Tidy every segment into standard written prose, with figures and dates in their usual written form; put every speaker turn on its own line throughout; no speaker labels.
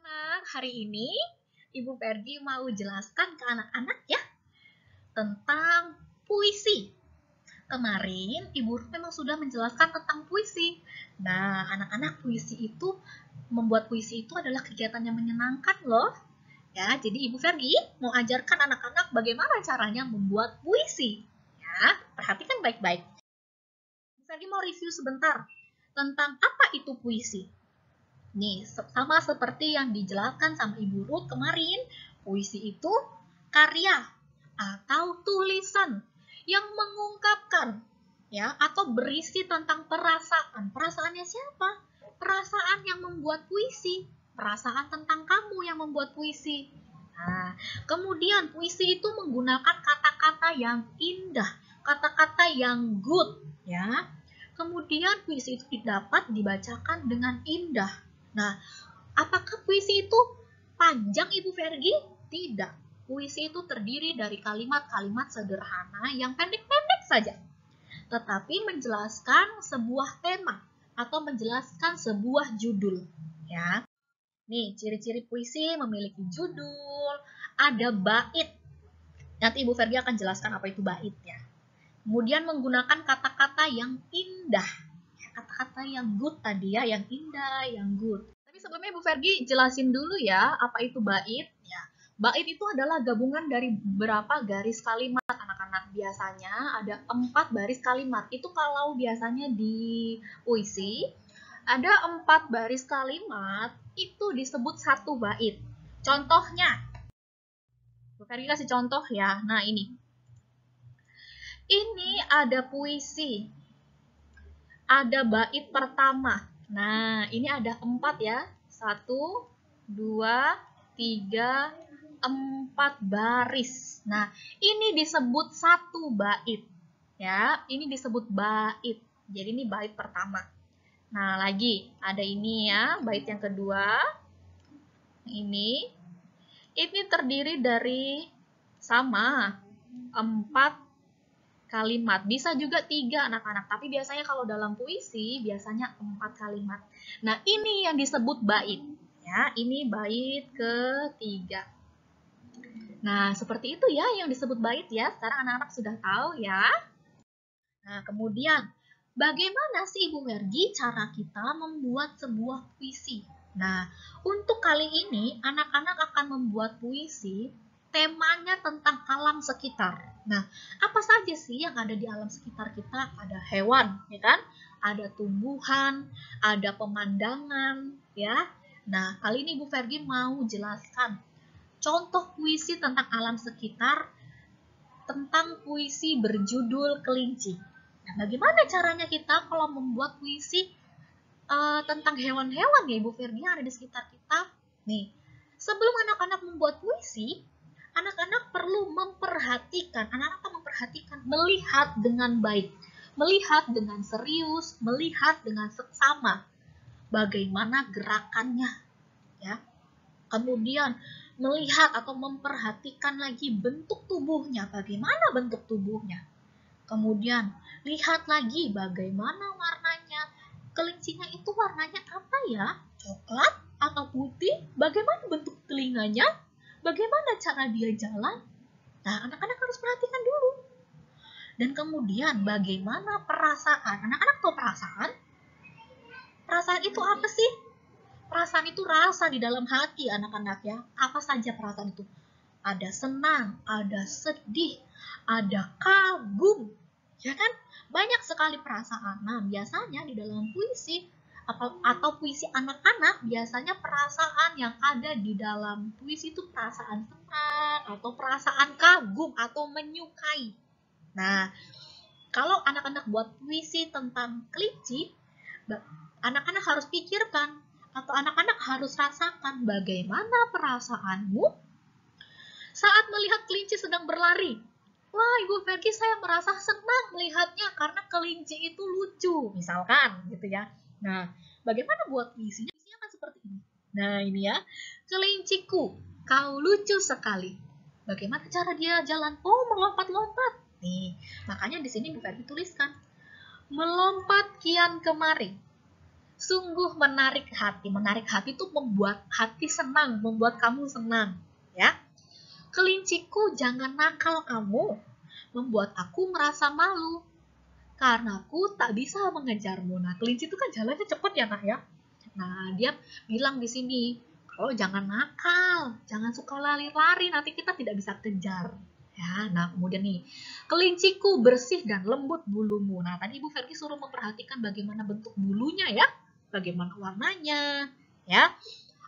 Anak, hari ini Ibu Ferdi mau jelaskan ke anak-anak ya tentang puisi. Kemarin Ibu Ruth memang sudah menjelaskan tentang puisi. Nah, anak-anak, membuat puisi itu adalah kegiatan yang menyenangkan loh. Ya, jadi Ibu Ferdi mau ajarkan anak-anak bagaimana caranya membuat puisi. Ya, perhatikan baik-baik. Ibu Ferdi mau review sebentar tentang apa itu puisi. Nih, sama seperti yang dijelaskan sama Ibu Ruth kemarin, puisi itu karya atau tulisan yang mengungkapkan ya atau berisi tentang perasaan. Perasaannya siapa? Perasaan yang membuat puisi. Perasaan tentang kamu yang membuat puisi. Nah, kemudian puisi itu menggunakan kata-kata yang indah, kata-kata yang good ya. Kemudian puisi itu dapat dibacakan dengan indah. Nah, apakah puisi itu panjang, Ibu Fergi? Tidak. Puisi itu terdiri dari kalimat-kalimat sederhana yang pendek-pendek saja. Tetapi menjelaskan sebuah tema atau menjelaskan sebuah judul. Ya. Nih, ciri-ciri puisi memiliki judul, ada bait. Nanti Ibu Fergi akan jelaskan apa itu bait ya. Kemudian menggunakan kata-kata yang indah. Kata-kata yang good tadi ya, yang indah, yang good. Tapi sebelumnya Ibu Fergi jelasin dulu ya, apa itu bait. Ya, bait itu adalah gabungan dari beberapa garis kalimat anak-anak. Biasanya ada 4 baris kalimat. Itu kalau biasanya di puisi, ada 4 baris kalimat, itu disebut satu bait. Contohnya, Ibu Fergi kasih contoh ya. Nah, ini ada puisi. Ada bait pertama. Nah, ini ada 4 ya. 1, 2, 3, 4 baris. Nah, ini disebut satu bait. Ya, ini disebut bait. Jadi ini bait pertama. Nah, lagi ada ini ya, bait yang kedua. Ini terdiri dari sama 4 kalimat. Bisa juga 3 anak-anak, tapi biasanya kalau dalam puisi biasanya 4 kalimat. Nah, ini yang disebut bait. Ya, ini bait ketiga. Nah, seperti itu ya yang disebut bait ya. Sekarang anak-anak sudah tahu ya. Nah, kemudian bagaimana sih Ibu Fergi cara kita membuat sebuah puisi? Nah, untuk kali ini anak-anak akan membuat puisi temanya tentang alam sekitar. Nah, apa saja sih yang ada di alam sekitar kita? Ada hewan, ya kan? Ada tumbuhan, ada pemandangan, ya. Nah, kali ini Bu Fergi mau jelaskan contoh puisi tentang alam sekitar, tentang puisi berjudul Kelinci. Nah, bagaimana caranya kita kalau membuat puisi tentang hewan-hewan ya Ibu Ferdi yang ada di sekitar kita? Nih, sebelum anak-anak membuat puisi, anak-anak perlu memperhatikan, melihat dengan baik, melihat dengan serius, melihat dengan seksama bagaimana gerakannya, ya. Kemudian melihat atau memperhatikan lagi bentuk tubuhnya, bagaimana bentuk tubuhnya. Kemudian lihat lagi bagaimana warnanya. Kelincinya itu warnanya apa ya? Coklat atau putih? Bagaimana bentuk telinganya? Bagaimana cara dia jalan? Nah, anak-anak harus perhatikan dulu. Dan kemudian bagaimana perasaan? Anak-anak tahu perasaan? Perasaan itu apa sih? Perasaan itu rasa di dalam hati anak-anak ya. Apa saja perasaan itu? Ada senang, ada sedih, ada kagum, ya kan? Banyak sekali perasaan. Nah, biasanya di dalam puisi atau puisi anak-anak, biasanya perasaan yang ada di dalam puisi itu perasaan senang atau perasaan kagum atau menyukai. Nah, kalau anak-anak buat puisi tentang kelinci, anak-anak harus pikirkan atau anak-anak harus rasakan bagaimana perasaanmu saat melihat kelinci sedang berlari. Wah, Ibu Fergi, saya merasa senang melihatnya karena kelinci itu lucu, misalkan gitu ya. Nah, bagaimana buat puisinya? Puisinya kan seperti ini. Nah, ini ya. Kelinciku, kau lucu sekali. Bagaimana cara dia jalan? Oh, melompat-lompat. Nih, makanya di sini Bu Fergi tuliskan. Melompat kian kemari. Sungguh menarik hati. Menarik hati itu membuat hati senang, membuat kamu senang, ya. Kelinciku, jangan nakal kamu, membuat aku merasa malu, karena aku tak bisa mengejarmu. Nah, kelinci itu kan jalannya cepat ya, Nah ya. Nah, dia bilang di sini, kalau jangan nakal, jangan suka lari-lari, nanti kita tidak bisa kejar. Ya, nah kemudian nih, kelinciku bersih dan lembut bulumu. Nah, tadi Ibu Fergi suruh memperhatikan bagaimana bentuk bulunya ya, bagaimana warnanya, ya.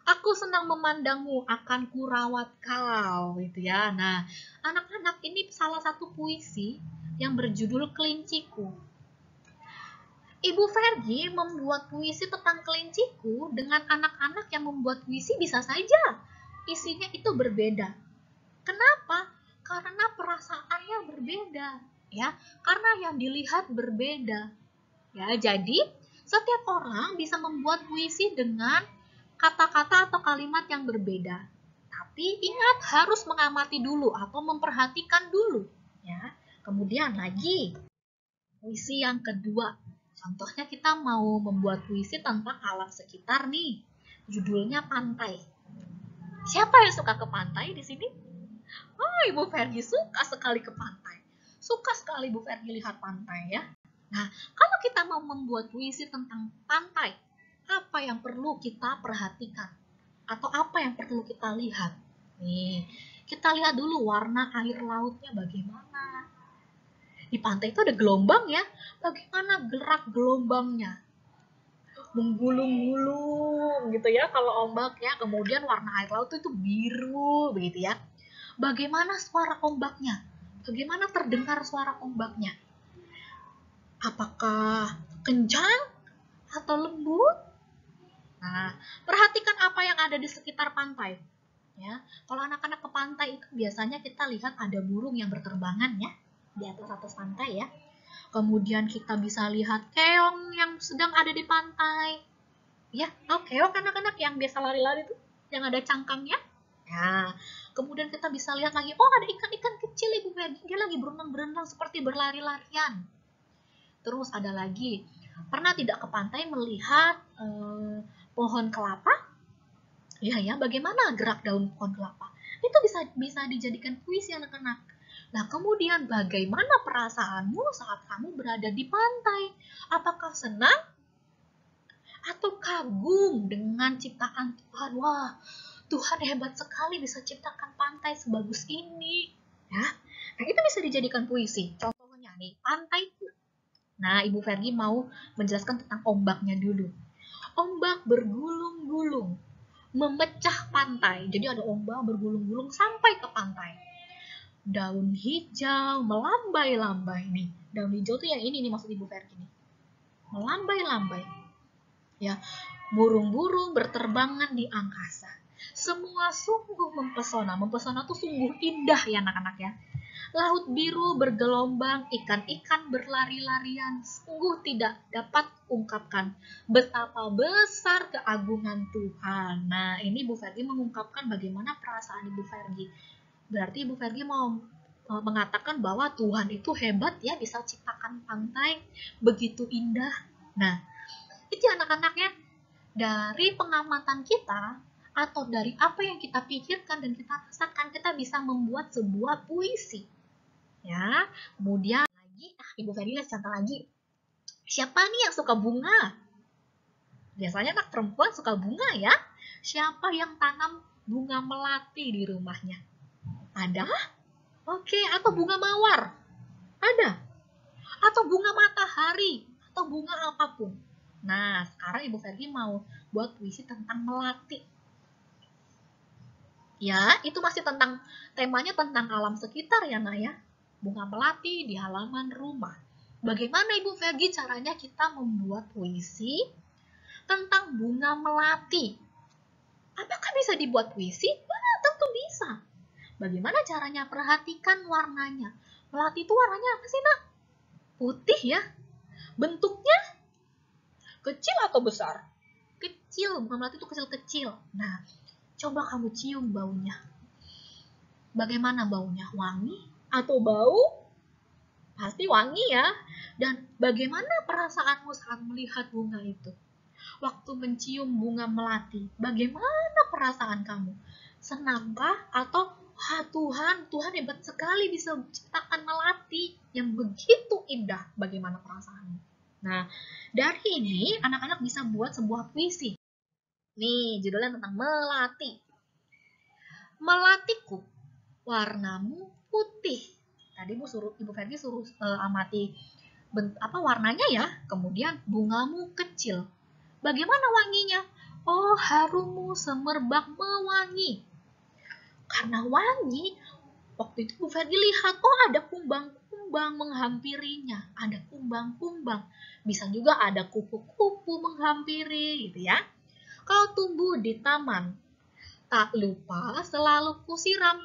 Aku senang memandangmu, akan kurawat kau, gitu ya. Nah, anak-anak, ini salah satu puisi yang berjudul Kelinciku. Ibu Fergi membuat puisi tentang kelinciku dengan anak-anak yang membuat puisi bisa saja isinya itu berbeda. Kenapa? Karena perasaannya berbeda, ya. Karena yang dilihat berbeda. Ya, jadi setiap orang bisa membuat puisi dengan kata-kata atau kalimat yang berbeda. Tapi ingat, harus mengamati dulu atau memperhatikan dulu, ya. Kemudian lagi puisi yang kedua. Contohnya kita mau membuat puisi tentang alam sekitar nih. Judulnya Pantai. Siapa yang suka ke pantai di sini? Oh, Ibu Fergi suka sekali ke pantai. Suka sekali Ibu Fergi lihat pantai ya. Nah, kalau kita mau membuat puisi tentang pantai, apa yang perlu kita perhatikan? Atau apa yang perlu kita lihat? Nih, kita lihat dulu warna air lautnya bagaimana. Di pantai itu ada gelombang ya. Bagaimana gerak gelombangnya? Menggulung-gulung gitu ya kalau ombak ya. Kemudian warna air laut itu biru begitu ya. Bagaimana suara ombaknya? Bagaimana terdengar suara ombaknya? Apakah kencang atau lembut? Nah, perhatikan apa yang ada di sekitar pantai. Ya, kalau anak-anak ke pantai itu biasanya kita lihat ada burung yang berterbangan ya di atas pantai ya. Kemudian kita bisa lihat keong yang sedang ada di pantai. Ya, keong anak-anak yang biasa lari-lari tuh, yang ada cangkangnya. Ya, kemudian kita bisa lihat lagi, oh ada ikan-ikan kecil Ibu Fergi, dia lagi berenang-berenang seperti berlari-larian. Terus ada lagi, pernah tidak ke pantai melihat pohon kelapa? Ya, bagaimana gerak daun pohon kelapa? Itu bisa dijadikan puisi anak-anak. Nah, kemudian bagaimana perasaanmu saat kamu berada di pantai? Apakah senang atau kagum dengan ciptaan Tuhan? Wah, Tuhan hebat sekali bisa ciptakan pantai sebagus ini. Ya, nah itu bisa dijadikan puisi. Contohnya nih, pantaiku. Nah, Ibu Fergi mau menjelaskan tentang ombaknya dulu. Ombak bergulung-gulung, memecah pantai. Jadi ada ombak bergulung-gulung sampai ke pantai. Daun hijau melambai-lambai nih. Daun hijau tuh yang ini nih maksud Ibu Fergi nih. Melambai-lambai. Ya, burung-burung berterbangan di angkasa. Semua sungguh mempesona. Mempesona tuh sungguh indah ya anak-anak ya. Laut biru bergelombang, ikan-ikan berlari-larian. Sungguh tidak dapat ungkapkan betapa besar keagungan Tuhan. Nah, ini Ibu Fergi mengungkapkan bagaimana perasaan Ibu Fergi. Berarti Ibu Fergi mau mengatakan bahwa Tuhan itu hebat ya, bisa ciptakan pantai begitu indah. Nah, itu anak-anaknya, dari pengamatan kita atau dari apa yang kita pikirkan dan kita rasakan, kita bisa membuat sebuah puisi. Ya, kemudian lagi, Ibu Ferdi lihat contoh lagi. Siapa nih yang suka bunga? Biasanya anak perempuan suka bunga ya. Siapa yang tanam bunga melati di rumahnya? Ada? Oke, atau bunga mawar? Ada? Atau bunga matahari? Atau bunga apapun? Nah, sekarang Ibu Fergi mau buat puisi tentang melati. Ya, itu masih tentang, temanya tentang alam sekitar ya, Nah ya. Bunga melati di halaman rumah. Bagaimana Ibu Fergi caranya kita membuat puisi tentang bunga melati? Apakah bisa dibuat puisi? Tentu bisa. Bagaimana caranya? Perhatikan warnanya. Melati itu warnanya apa sih, Nak? Putih ya. Bentuknya kecil atau besar? Kecil. Bunga melati itu kecil-kecil. Nah, coba kamu cium baunya. Bagaimana baunya? Wangi atau bau? Pasti wangi ya. Dan bagaimana perasaanmu saat melihat bunga itu? Waktu mencium bunga melati, bagaimana perasaan kamu? Senangkah atau Tuhan hebat sekali bisa menciptakan melati yang begitu indah. Bagaimana perasaanmu? Nah, dari ini anak-anak bisa buat sebuah puisi. Nih, judulnya tentang melati. Melatiku, warnamu putih. Tadi Ibu Ferdi suruh amati warnanya ya. Kemudian bungamu kecil. Bagaimana wanginya? Oh, harumu semerbak mewangi. Karena wangi, waktu itu Bu Ferdi lihat, ada kumbang-kumbang menghampirinya. Ada kumbang-kumbang. Bisa juga ada kupu-kupu menghampiri, gitu ya. Kau tumbuh di taman. Tak lupa selalu kusiram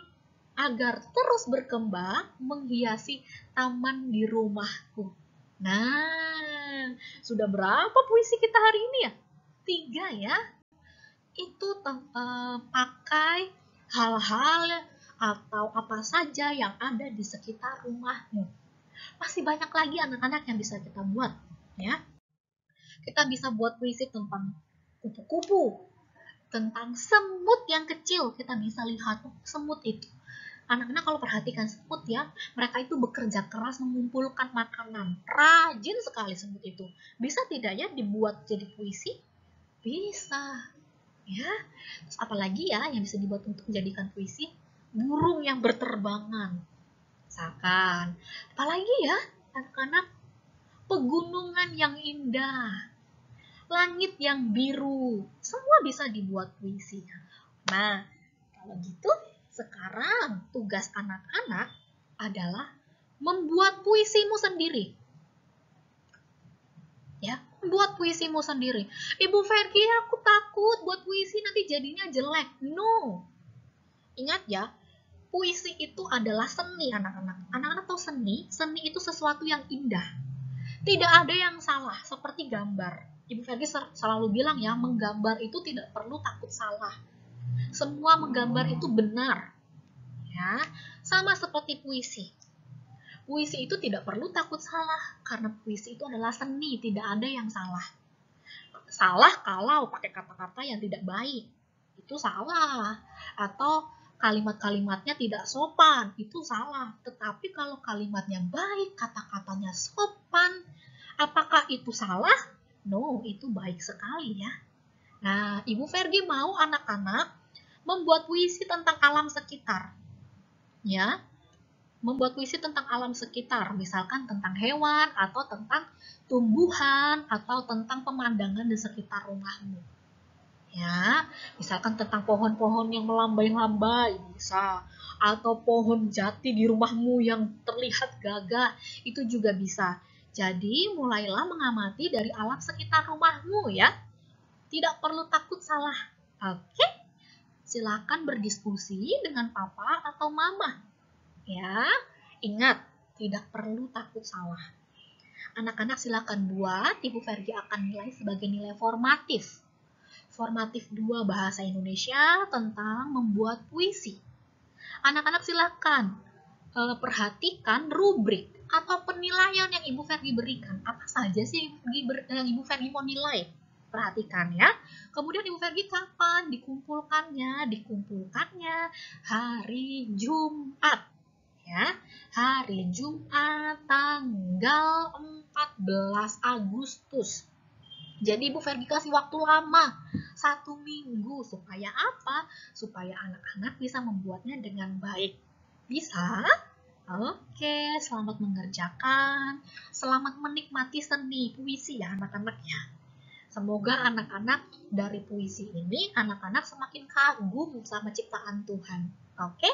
agar terus berkembang menghiasi taman di rumahku. Nah, sudah berapa puisi kita hari ini ya? 3 ya. Itu pakai hal-hal atau apa saja yang ada di sekitar rumahmu. Masih banyak lagi anak-anak yang bisa kita buat, ya. Kita bisa buat puisi tentang kupu-kupu, tentang semut yang kecil. Kita bisa lihat semut itu. Anak-anak kalau perhatikan semut ya, mereka itu bekerja keras mengumpulkan makanan. Rajin sekali semut itu. Bisa tidak ya dibuat jadi puisi? Bisa. Ya. Terus apalagi ya yang bisa dibuat untuk menjadikan puisi? Burung yang berterbangan. Misalkan. Apalagi ya anak-anak? Pegunungan yang indah. Langit yang biru. Semua bisa dibuat puisi. Nah, kalau gitu sekarang tugas anak-anak adalah membuat puisimu sendiri. Ya, buat puisimu sendiri. Ibu Ferdi, aku takut buat puisi nanti jadinya jelek. No. Ingat ya, puisi itu adalah seni anak-anak. Anak-anak tahu seni? Seni itu sesuatu yang indah. Tidak ada yang salah, seperti gambar. Ibu Ferdi selalu bilang ya, menggambar itu tidak perlu takut salah. Semua menggambar itu benar. Ya, sama seperti puisi. Puisi itu tidak perlu takut salah, karena puisi itu adalah seni, tidak ada yang salah. Salah kalau pakai kata-kata yang tidak baik, itu salah. Atau kalimat-kalimatnya tidak sopan, itu salah. Tetapi kalau kalimatnya baik, kata-katanya sopan, apakah itu salah? No, itu baik sekali ya. Nah, Ibu Ferdi mau anak-anak membuat puisi tentang alam sekitar. Ya, membuat puisi tentang alam sekitar, misalkan tentang hewan atau tentang tumbuhan atau tentang pemandangan di sekitar rumahmu. Ya, misalkan tentang pohon-pohon yang melambai-lambai bisa, atau pohon jati di rumahmu yang terlihat gagah, itu juga bisa. Jadi, mulailah mengamati dari alam sekitar rumahmu ya. Tidak perlu takut salah. Oke? Silakan berdiskusi dengan papa atau mama. Ya, ingat, tidak perlu takut salah. Anak-anak silakan buat, Ibu Ferdi akan nilai sebagai nilai formatif. Formatif 2 bahasa Indonesia tentang membuat puisi. Anak-anak silakan perhatikan rubrik atau penilaian yang Ibu Ferdi berikan. Apa saja sih yang Ibu Ferdi mau nilai? Perhatikan ya. Kemudian Ibu Ferdi kapan dikumpulkannya? Dikumpulkannya hari Jumat. Ya, hari Jumat tanggal 14 Agustus. Jadi Ibu Ferdi kasih waktu lama, 1 minggu. Supaya apa? Supaya anak-anak bisa membuatnya dengan baik. Bisa? Oke, selamat mengerjakan. Selamat menikmati seni puisi ya anak-anak ya. Semoga anak-anak dari puisi ini, anak-anak semakin kagum sama ciptaan Tuhan. Oke?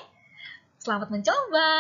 Selamat mencoba!